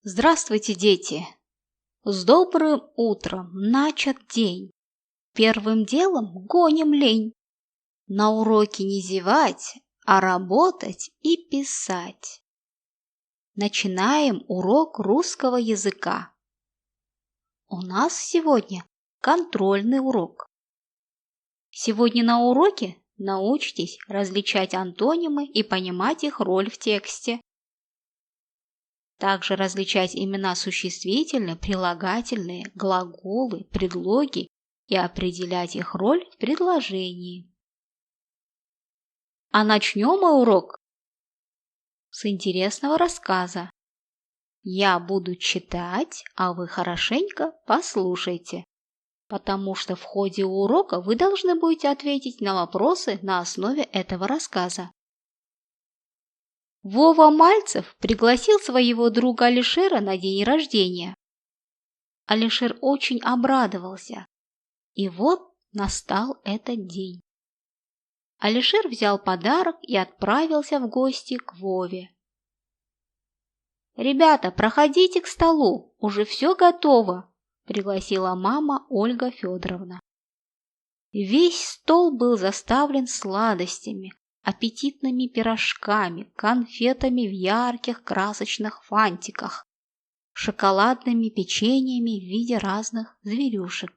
Здравствуйте, дети! С добрым утром начат день. Первым делом гоним лень. На уроке не зевать, а работать и писать. Начинаем урок русского языка. У нас сегодня контрольный урок. Сегодня на уроке научитесь различать антонимы и понимать их роль в тексте. Также различать имена существительные, прилагательные, глаголы, предлоги и определять их роль в предложении. А начнем мы урок с интересного рассказа. Я буду читать, а вы хорошенько послушайте, потому что в ходе урока вы должны будете ответить на вопросы на основе этого рассказа. Вова Мальцев пригласил своего друга Алишера на день рождения. Алишер очень обрадовался. И вот настал этот день. Алишер взял подарок и отправился в гости к Вове. «Ребята, проходите к столу, уже все готово», – пригласила мама Ольга Федоровна. Весь стол был заставлен сладостями, аппетитными пирожками, конфетами в ярких красочных фантиках, шоколадными печеньями в виде разных зверюшек.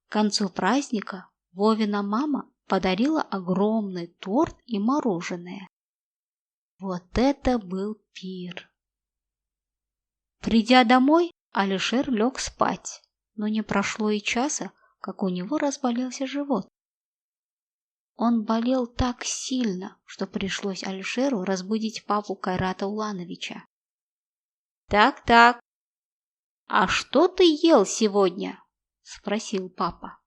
К концу праздника Вовина мама подарила огромный торт и мороженое. Вот это был пир! Придя домой, Алишер лег спать, но не прошло и часа, как у него разболелся живот. Он болел так сильно, что пришлось Алишеру разбудить папу Кайрата Улановича. «Так, а что ты ел сегодня?» – спросил папа.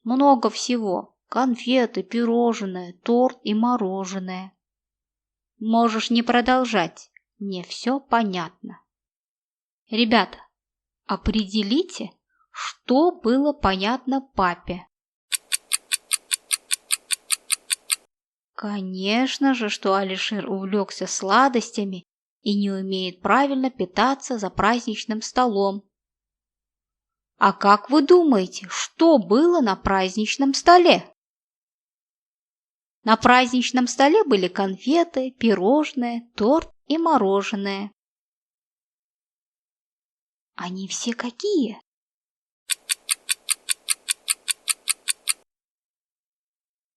«Много всего. Конфеты, пирожное, торт и мороженое». «Можешь не продолжать. Мне все понятно». «Ребята, определите, что было понятно папе». Конечно же, что Алишер увлекся сладостями и не умеет правильно питаться за праздничным столом. А как вы думаете, что было на праздничном столе? На праздничном столе были конфеты, пирожные, торт и мороженое. Они все какие?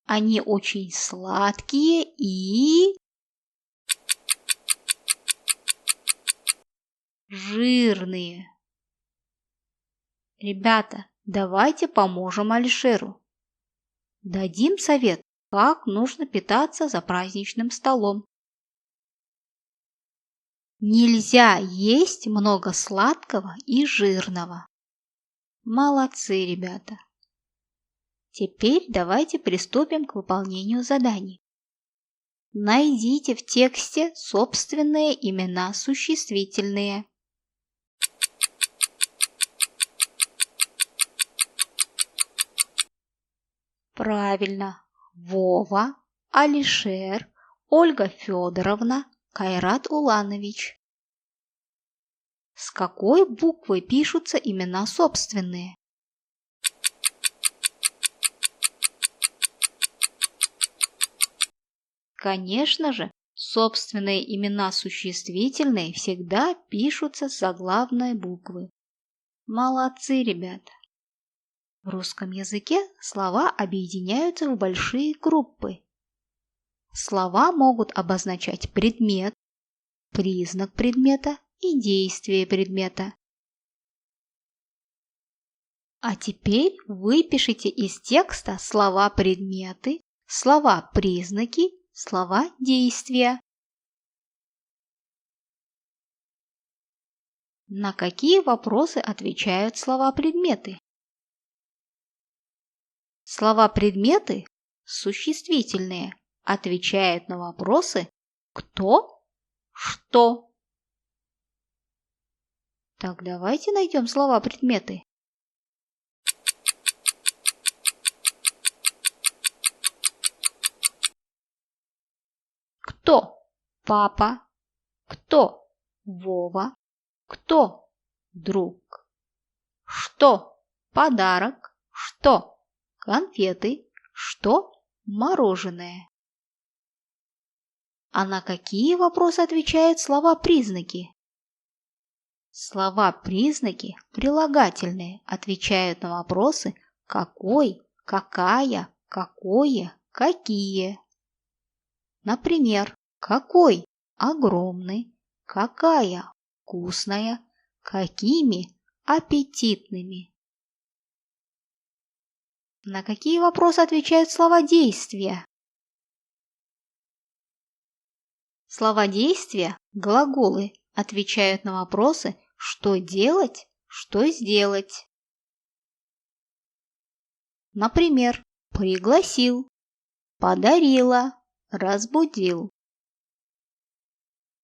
Они очень сладкие и жирные. Ребята, давайте поможем Алишеру. Дадим совет, как нужно питаться за праздничным столом. Нельзя есть много сладкого и жирного. Молодцы, ребята. Теперь давайте приступим к выполнению заданий. Найдите в тексте собственные имена существительные. Правильно. Вова, Алишер, Ольга Федоровна, Кайрат Уланович. С какой буквой пишутся имена собственные? Конечно же, собственные имена существительные всегда пишутся с заглавной буквы. Молодцы, ребята! В русском языке слова объединяются в большие группы. Слова могут обозначать предмет, признак предмета и действие предмета. А теперь выпишите из текста слова предметы, слова признаки, слова действия. На какие вопросы отвечают слова предметы? Слова предметы, существительные, отвечают на вопросы кто, что. Так, давайте найдем слова предметы. Кто? Папа. Кто? Вова. Кто? Друг. Что? Подарок. Что? Конфеты. Что? Мороженое. А на какие вопросы отвечают слова-признаки? Слова-признаки, прилагательные, отвечают на вопросы какой, какая, какое, какие. Например, какой – огромный, какая – вкусная, какими – аппетитными. На какие вопросы отвечают слова действия? Слова действия, глаголы, отвечают на вопросы что делать, что сделать. Например, пригласил, подарила, разбудил.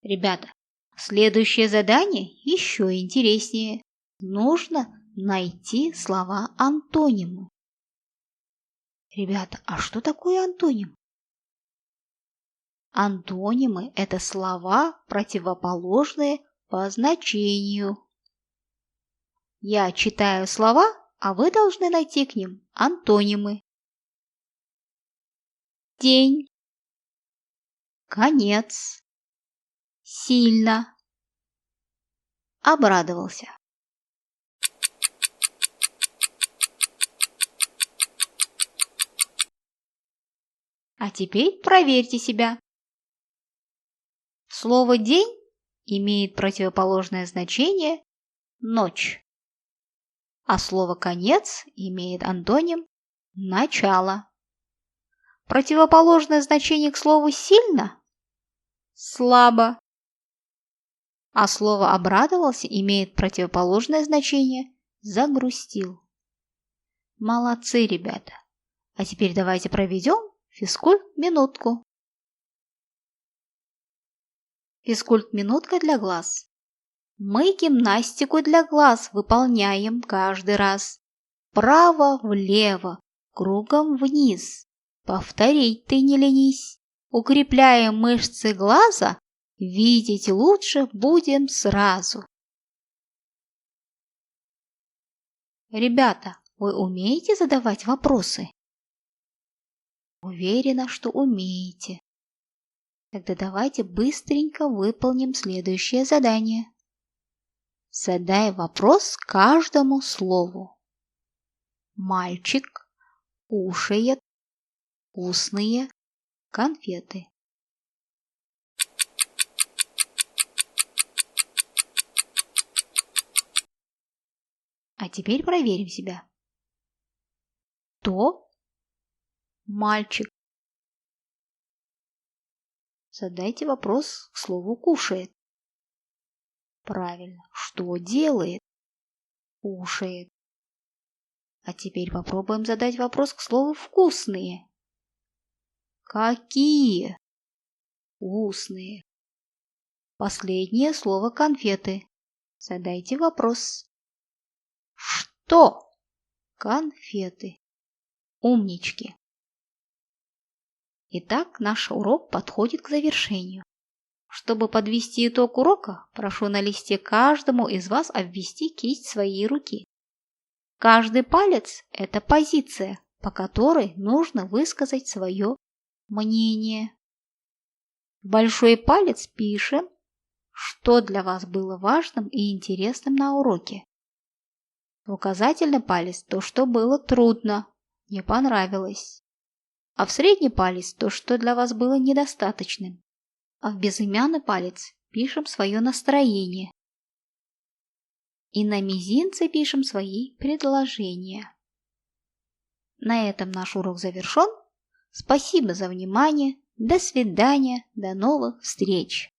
Ребята, следующее задание еще интереснее. Нужно найти слова-антонимы. Ребята, а что такое антоним? Антонимы – это слова, противоположные по значению. Я читаю слова, а вы должны найти к ним антонимы. День, конец, сильно, обрадовался. А теперь проверьте себя. Слово «день» имеет противоположное значение «ночь», а слово «конец» имеет антоним «начало». Противоположное значение к слову «сильно» – «слабо», а слово «обрадовался» имеет противоположное значение «загрустил». Молодцы, ребята! А теперь давайте проведем физкульт-минутку. Физкульт-минутка для глаз. Мы гимнастику для глаз выполняем каждый раз. Вправо-влево, кругом вниз. Повторить ты не ленись. Укрепляем мышцы глаза, видеть лучше будем сразу. Ребята, вы умеете задавать вопросы? Уверена, что умеете. Тогда давайте быстренько выполним следующее задание. Задай вопрос каждому слову. Мальчик кушает вкусные конфеты. А теперь проверим себя. Кто? Мальчик. Задайте вопрос к слову «кушает». Правильно. Что делает? Кушает. А теперь попробуем задать вопрос к слову «вкусные». Какие? Вкусные. Последнее слово «конфеты». Задайте вопрос. Что? Конфеты. Умнички. Итак, наш урок подходит к завершению. Чтобы подвести итог урока, прошу на листе каждому из вас обвести кисть своей руки. Каждый палец – это позиция, по которой нужно высказать свое мнение. В большой палец пишем, что для вас было важным и интересным на уроке. В указательный палец – то, что было трудно, не понравилось. А в средний палец – то, что для вас было недостаточным. А в безымянный палец пишем свое настроение. И на мизинце пишем свои предложения. На этом наш урок завершен. Спасибо за внимание. До свидания. До новых встреч.